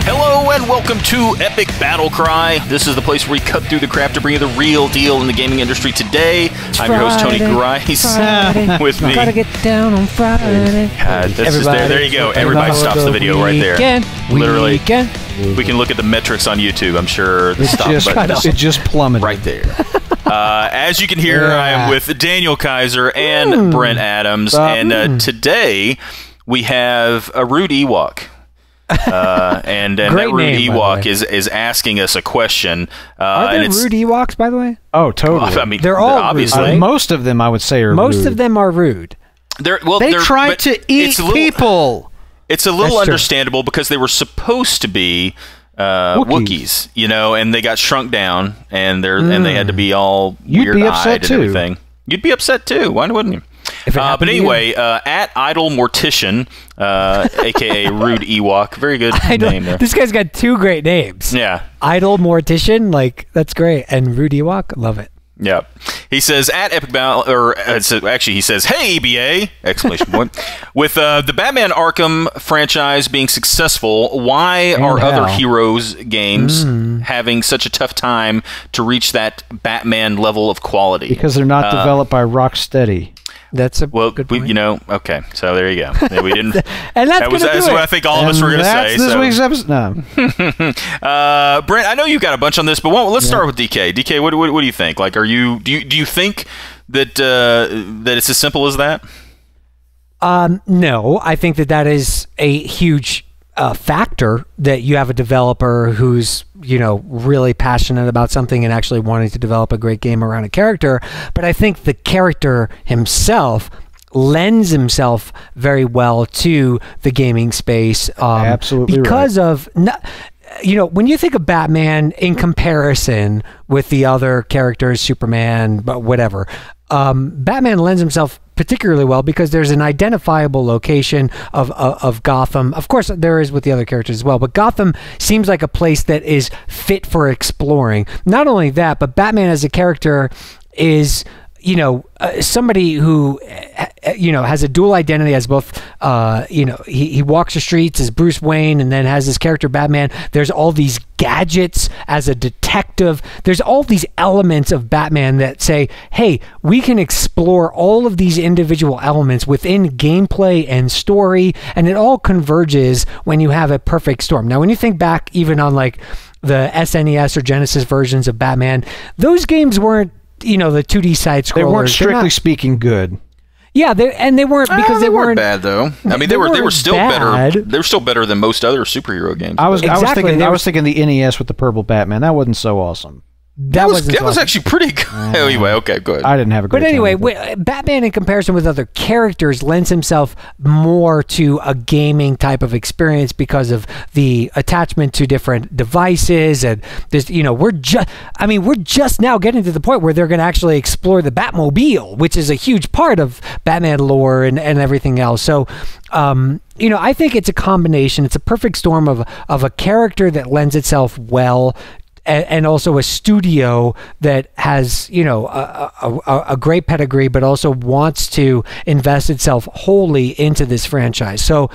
Hello and welcome to Epic Battlecry. This is the place where we cut through the crap to bring you the real deal in the gaming industry today. I'm your host, Tony Grice. With me. Gotta get down on Friday. God, this is there you go. Everybody stops the video right there. Literally. We can look at the metrics on YouTube. I'm sure the stop button it just plummeted. Right there. As you can hear, I am with Daniel Kaiser and Brent Adams. And today we have a Rude Ewok. And that Rude Ewok is asking us a question. Are there Rude Ewoks, by the way? Oh, totally. I mean, they're all obviously rude, right? Most of them, I would say, are most rude. of them are rude. They try to eat people. It's a little understandable because they were supposed to be Wookiees, you know, and they got shrunk down, and they had to be all weird-eyed and everything. You'd be upset too. Why wouldn't you? But anyway, at Idle Mortician, a.k.a. Rude Ewok. Very good name there. This guy's got two great names. Yeah. Idle Mortician, like, that's great. And Rude Ewok, love it. Yeah. He says, at Epic Battle, or actually he says, hey, EBA! Exclamation point. With the Batman Arkham franchise being successful, why are other Heroes games having such a tough time to reach that Batman level of quality? Because they're not developed by Rocksteady. That's a good point. You know, okay, so there you go. We didn't. And that's what I think all of us were going to say. This week's episode. No. Brent, I know you've got a bunch on this, but let's start with DK. DK, what do you think? Like, do you think that that it's as simple as that? No, I think that is a huge factor, that you have a developer who's, you know, really passionate about something and actually wanting to develop a great game around a character. But I think the character himself lends himself very well to the gaming space. Absolutely, because of, you know, when you think of Batman in comparison with the other characters, Superman, but whatever, Batman lends himself particularly well because there's an identifiable location of Gotham. Of course, there is with the other characters as well, but Gotham seems like a place that is fit for exploring. Not only that, but Batman as a character is, you know, somebody who, you know, has a dual identity as both, you know, he walks the streets as Bruce Wayne and then has his character Batman. There's all these gadgets as a detective. There's all these elements of Batman that say, hey, we can explore all of these individual elements within gameplay and story, and it all converges when you have a perfect storm. Now, when you think back even on like the SNES or Genesis versions of Batman, those games weren't, you know, the 2D side scrollers. They weren't strictly speaking good. Yeah, they weren't, because they weren't bad though. I mean, they were still better. They were still better than most other superhero games. I was thinking the NES with the purple Batman. That wasn't so awesome. That was actually pretty good. Anyway, okay, good. I didn't have a great time. But anyway, Batman in comparison with other characters lends himself more to a gaming type of experience because of the attachment to different devices, and there's, you know, we're just now getting to the point where they're going to actually explore the Batmobile, which is a huge part of Batman lore and everything else. So you know, I think it's a combination. It's a perfect storm of a character that lends itself well, and also a studio that has, you know, a great pedigree, but also wants to invest itself wholly into this franchise. So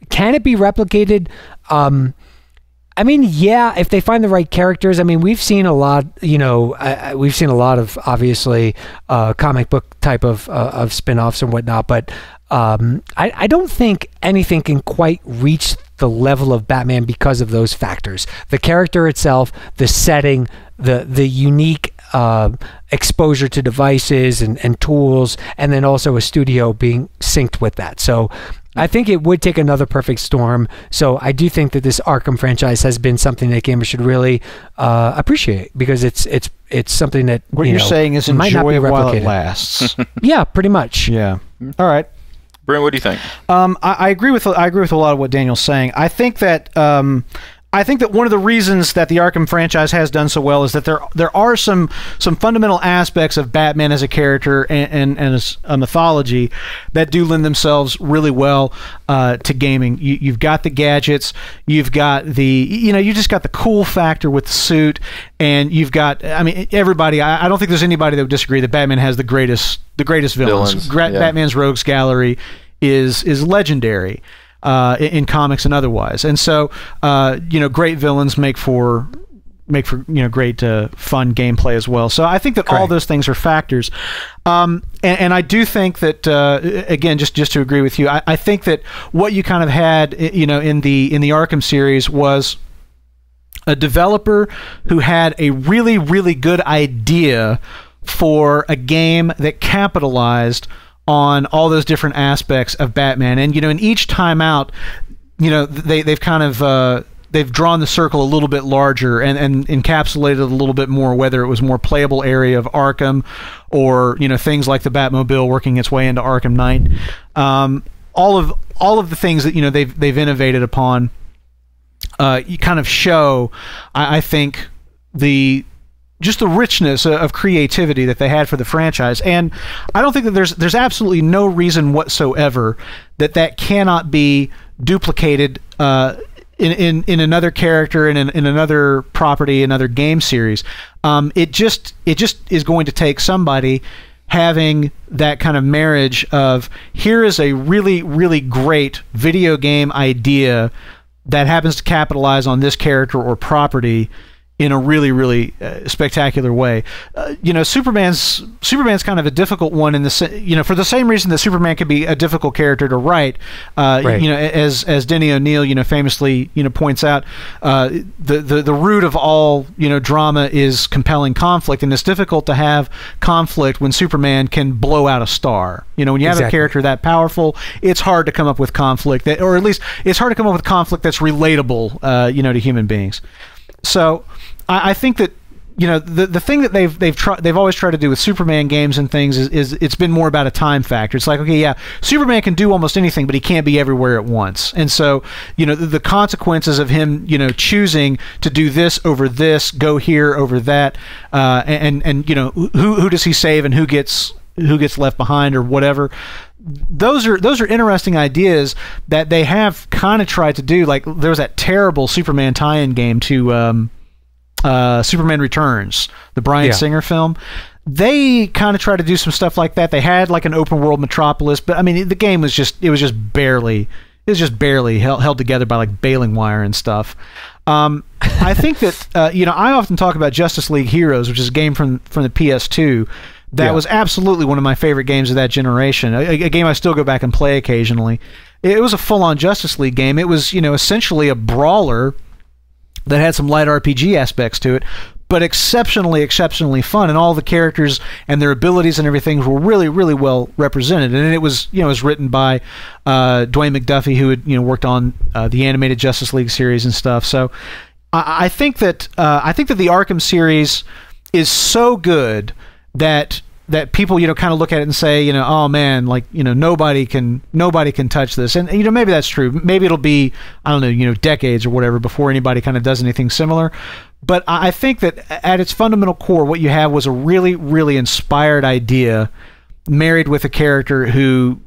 can it be replicated? I mean, yeah, if they find the right characters. I mean, we've seen a lot, you know, we've seen a lot of, obviously, comic book type of spin-offs and whatnot, but I don't think anything can quite reach the level of Batman because of those factors. The character itself, the setting, the unique exposure to devices and tools, and then also a studio being synced with that. So I think it would take another perfect storm. So I do think that this Arkham franchise has been something that gamers should really appreciate, because it's something that what you're saying is enjoy it while it lasts. Yeah, pretty much. Yeah. All right. Brent, what do you think? I agree with a lot of what Daniel's saying. I think that I think that one of the reasons that the Arkham franchise has done so well is that there are some fundamental aspects of Batman as a character and as a mythology that do lend themselves really well to gaming. You've got the gadgets, you've got you just got the cool factor with the suit, and you've got, I mean, everybody. I don't think there's anybody that would disagree that Batman has the greatest villains. Batman's rogues gallery is legendary. In comics and otherwise, and so great villains make for great fun gameplay as well. So I think that all those things are factors, and I do think that again, just to agree with you, I think that what you kind of had in the Arkham series was a developer who had a really good idea for a game that capitalized on all those different aspects of Batman, and in each time out, they've kind of they've drawn the circle a little bit larger and encapsulated a little bit more, whether it was more playable area of Arkham, or things like the Batmobile working its way into Arkham Knight. All of the things that they've innovated upon, you kind of show, I think, just the richness of creativity that they had for the franchise. And I don't think that there's absolutely no reason whatsoever that cannot be duplicated in another character, in another property, another game series. It just is going to take somebody having that kind of marriage of, here is a really great video game idea that happens to capitalize on this character or property in a really spectacular way. Superman's kind of a difficult one in the for the same reason that Superman can be a difficult character to write. As Denny O'Neil famously points out, the root of all drama is compelling conflict, and it's difficult to have conflict when Superman can blow out a star. When you have a character that powerful, it's hard to come up with conflict or at least it's hard to come up with conflict that's relatable to human beings. So I think that the thing that they've always tried to do with Superman games and things is it's been more about a time factor. It's like, okay, yeah, Superman can do almost anything, but he can't be everywhere at once. And so the consequences of him choosing to do this over this, go here over that, and who does he save and who gets left behind or whatever. Those are interesting ideas that they have kind of tried to do. Like, there was that terrible Superman tie-in game to Superman Returns, the Bryan Singer film. They kind of tried to do some stuff like that. They had like an open world Metropolis, but I mean, the game was just barely held together by like baling wire and stuff. I think that I often talk about Justice League Heroes, which is a game from the PS2. That was absolutely one of my favorite games of that generation. A game I still go back and play occasionally. It was a full-on Justice League game. It was, essentially a brawler that had some light RPG aspects to it, but exceptionally fun. And all the characters and their abilities and everything were really well represented. And it was, it was written by Dwayne McDuffie, who had, worked on the animated Justice League series and stuff. So I think that the Arkham series is so good that people kind of look at it and say, oh man, like nobody can touch this. And maybe that's true. Maybe it'll be, I don't know, decades or whatever before anybody kind of does anything similar. But I think that at its fundamental core, what you have was a really inspired idea married with a character who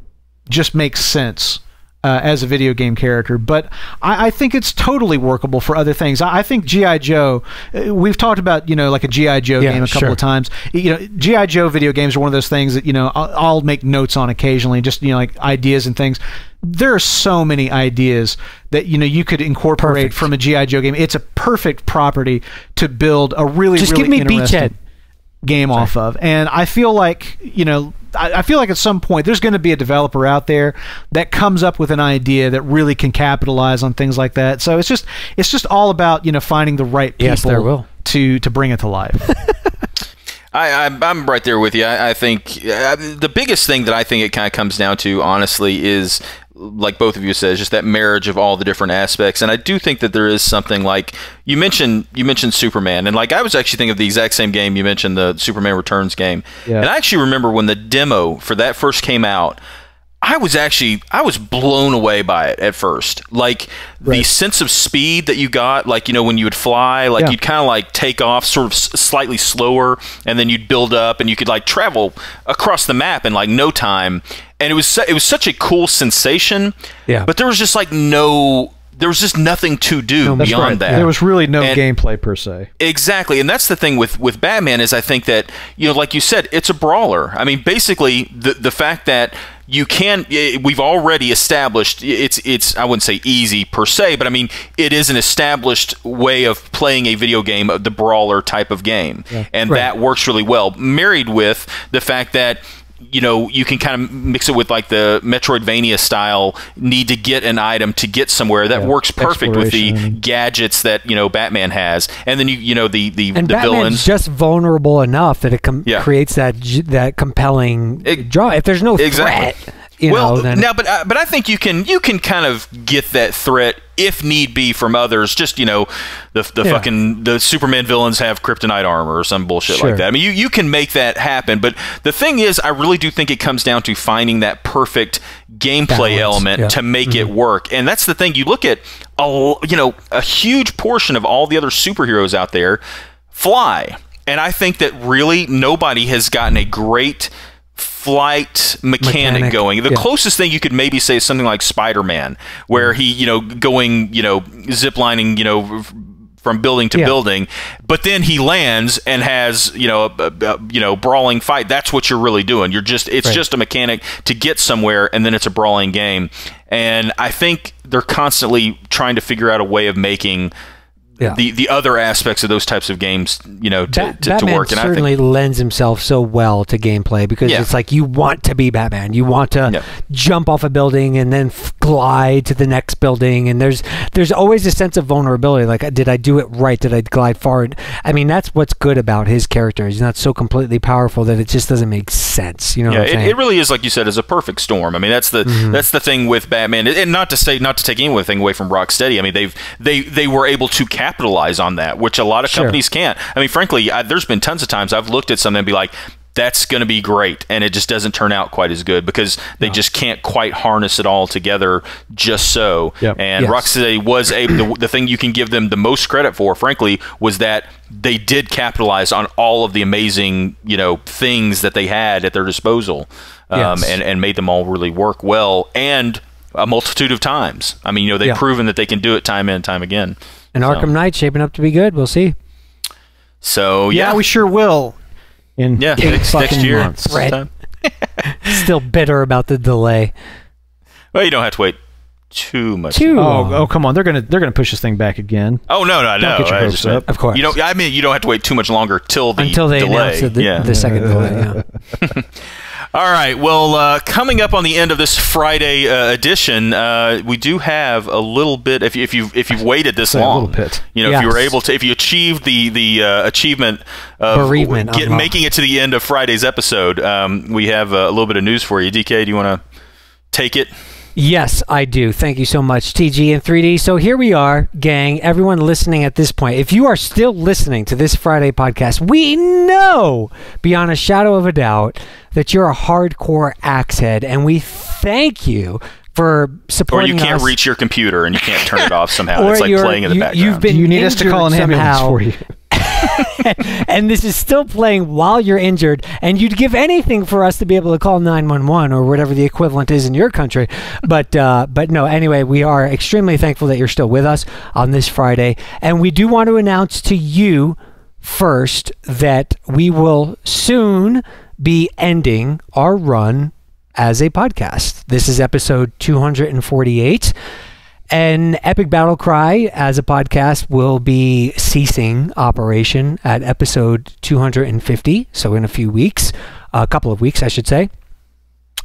just makes sense as a video game character. But I think it's totally workable for other things. I think G.I. Joe, we've talked about, like a G.I. Joe game a couple of times. G.I. Joe video games are one of those things that, I'll make notes on occasionally, just, like ideas and things. There are so many ideas that, you could incorporate from a G.I. Joe game. It's a perfect property to build a really interesting game off of. And I feel like, I feel like at some point there's going to be a developer out there that comes up with an idea that really can capitalize on things like that. So it's just all about finding the right people to bring it to life. I'm right there with you. I think the biggest thing that I think it kind of comes down to, honestly, is, like both of you said, just that marriage of all the different aspects. And I do think that there is something like you mentioned Superman, and like I was actually thinking of the exact same game you mentioned, the Superman Returns game. And I actually remember when the demo for that first came out, I was blown away by it at first. Like the sense of speed that you got, like, you know, when you would fly, like you'd kind of like take off sort of slightly slower, and then you'd build up, and you could like travel across the map in like no time. And it was such a cool sensation. Yeah. But there was just like there was just nothing to do beyond that. There was really no gameplay per se. Exactly, and that's the thing with Batman is I think that, you know, like you said, it's a brawler. I mean, basically the fact that we've already established it's I wouldn't say easy per se, but I mean it is an established way of playing a video game, the brawler type of game, and that works really well. Married with the fact that, you know, you can kind of mix it with like the Metroidvania style need to get an item to get somewhere that works perfect with the gadgets that, you know, Batman has, and then you know the Batman's villains just vulnerable enough that it creates that compelling draw. If there's no threat, you know, then but I think you can kind of get that threat if need be from others. Just, you know, the fucking the Superman villains have kryptonite armor or some bullshit like that. I mean, you can make that happen, but the thing is, I really do think it comes down to finding that perfect gameplay element to make it work. And that's the thing. You look at a huge portion of all the other superheroes out there fly, and I think that really nobody has gotten a great flight mechanic going. The closest thing you could maybe say is something like Spider-Man, where he, you know, going, you know, ziplining, you know, from building to building, but then he lands and has, you know, a brawling fight. That's what you're really doing. You're just, it's just a mechanic to get somewhere, and then it's a brawling game. And I think they're constantly trying to figure out a way of making the other aspects of those types of games, you know, to work. And certainly I think lends himself so well to gameplay, because it's like you want to be Batman. You want to jump off a building and then glide to the next building, and there's always a sense of vulnerability. Like, did I do it right? Did I glide forward? I mean, that's what's good about his character. He's not so completely powerful that it just doesn't make sense. You know what I'm saying? It really is, like you said, is a perfect storm. I mean, that's the thing with Batman, and not to take anything away from Rocksteady. I mean, they were able to capitalize on that, which a lot of companies can't. I mean, frankly, there's been tons of times I've looked at something and be like, that's going to be great, and it just doesn't turn out quite as good because they just can't quite harness it all together just so. And Rocksteady was the thing you can give them the most credit for, frankly, was that they did capitalize on all of the amazing, you know, things that they had at their disposal, and made them all really work well, and a multitude of times. I mean, you know, they've proven that they can do it time in and time again. And Arkham Knight's shaping up to be good. We'll see. So we sure will. In next year. Months. Still bitter about the delay. Well, you don't have to wait too much. Oh, come on! They're gonna push this thing back again. Oh no! Don't get your hopes up. Of course. You don't. I mean, you don't have to wait too much longer until they announce the second delay. Yeah. All right. Well, coming up on the end of this Friday edition, we do have a little bit. If you've waited this long, a little bit. You know, if you were able to, if you achieved the achievement of making it to the end of Friday's episode, we have a little bit of news for you. DK, do you want to take it? Yes, I do. Thank you so much, TG and 3D. So here we are, gang, everyone listening at this point. If you are still listening to this Friday podcast, we know beyond a shadow of a doubt that you're a hardcore axe head, and we thank you for supporting us. Or you can't reach your computer and you can't turn it off somehow. It's like playing in the background. You need us to call an ambulance for you. And this is still playing while you're injured, and you'd give anything for us to be able to call 911 or whatever the equivalent is in your country. But no, anyway, we are extremely thankful that you're still with us on this Friday, and we do want to announce to you first that we will soon be ending our run as a podcast. This is episode 248. And Epic Battlecry as a podcast will be ceasing operation at episode 250. So in a few weeks, a couple of weeks, I should say,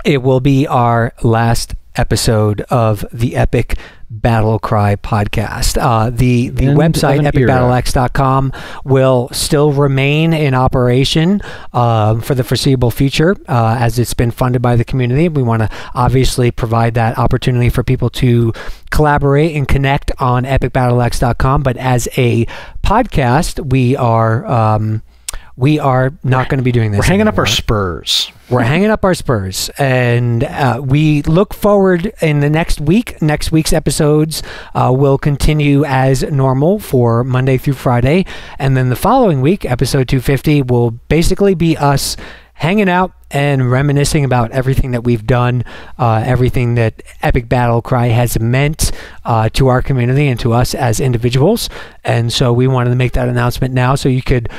it will be our last episode of the Epic Battlecry podcast. The website, EpicBattleX.com, will still remain in operation for the foreseeable future as it's been funded by the community. We want to obviously provide that opportunity for people to collaborate and connect on EpicBattleX.com. But as a podcast, we are we are not going to be doing this. We're hanging anymore. up our spurs. We're hanging up our spurs, and we look forward in the next week. Next week's episodes will continue as normal for Monday through Friday, and then the following week, episode 250, will basically be us hanging out and reminiscing about everything that we've done, everything that Epic Battle Cry has meant to our community and to us as individuals. And so we wanted to make that announcement now, so you could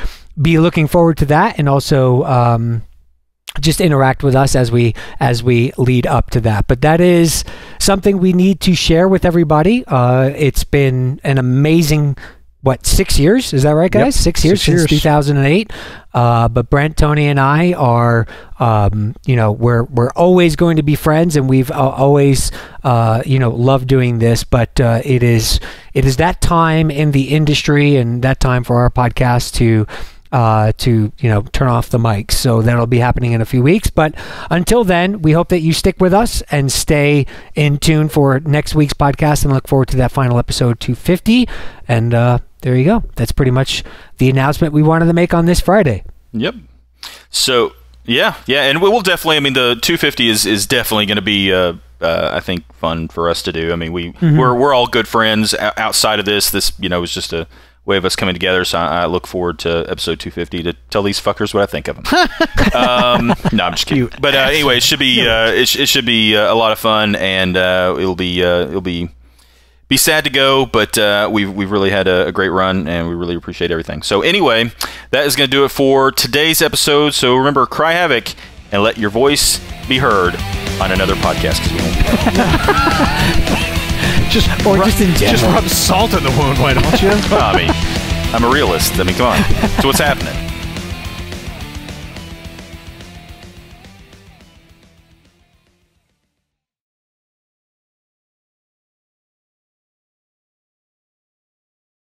be looking forward to that, and also just interact with us as we lead up to that. But that is something we need to share with everybody. It's been an amazing 6 years? Is that right, guys? Yep. 6 years since 2008. But Brent, Tony, and I are, we're always going to be friends, and we've always, loved doing this. But it is that time in the industry and that time for our podcast to turn off the mics. So that'll be happening in a few weeks. But until then, we hope that you stick with us and stay in tune for next week's podcast, and look forward to that final episode 250. And there you go. That's pretty much the announcement we wanted to make on this Friday. Yep. So yeah, and we'll definitely. I mean, the 250 is definitely going to be. I think fun for us to do. I mean, we're all good friends outside of this. This was just a way of us coming together. So I look forward to episode 250 to tell these fuckers what I think of them. No, I'm just kidding. But anyway, it should be it should be a lot of fun, and it'll be sad to go, but we've really had a great run, and we really appreciate everything. So anyway, that is going to do it for today's episode. So remember, cry havoc and let your voice be heard on another podcast. Just in general. Just rub salt in the wound, why don't you? Well, I mean, I'm a realist. I mean, come on. So what's happening?